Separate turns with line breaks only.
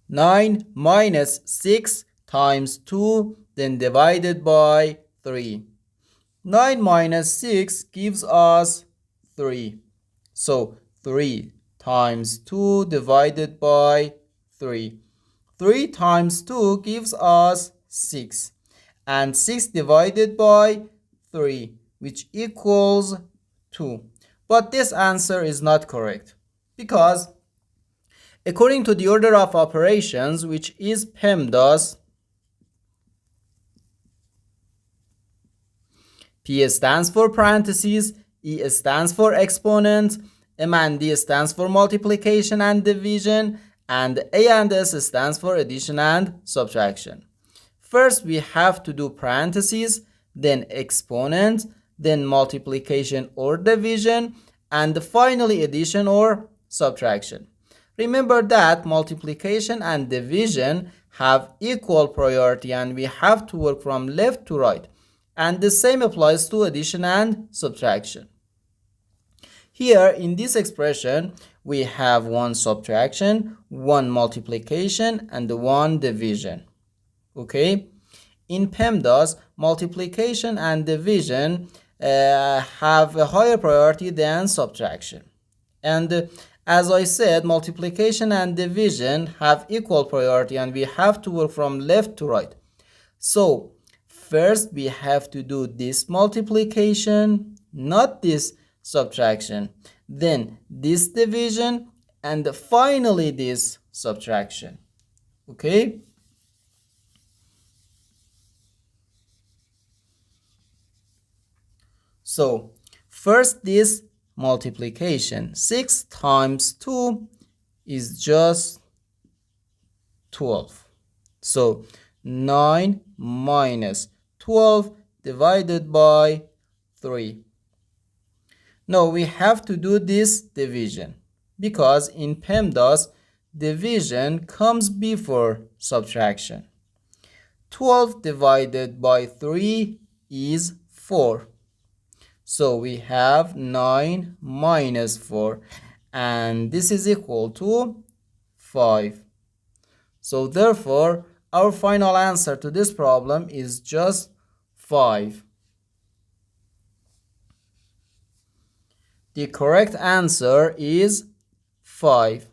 9 minus 6 times 2, then divided by 3. 9 minus 6 gives us 3. So 3 times 2 divided by 3. 3 times 2 gives us 6. And 6 divided by 3, which equals 2. But this answer is not correct, because according to the order of operations, which is PEMDAS, P stands for parentheses, E stands for exponent, M and D stands for multiplication and division, and A and S stands for addition and subtraction. First, we have to do parentheses, then exponent, then multiplication or division, and finally addition or subtraction. Remember that multiplication and division have equal priority and we have to work from left to right. And the same applies to addition and subtraction. Here in this expression, we have one subtraction, one multiplication, and one division. Okay? In PEMDAS, multiplication and division have a higher priority than subtraction. And as I said, multiplication and division have equal priority and we have to work from left to right. So first we have to do this multiplication, not this subtraction, then this division, and finally this subtraction. Okay? So first this multiplication. 6 times 2 is just 12. So 9 minus 12 divided by 3. Now we have to do this division, because in PEMDAS, division comes before subtraction. 12 divided by 3 is 4. So we have 9 minus 4, and this is equal to 5. So therefore, our final answer to this problem is just 5. The correct answer is 5.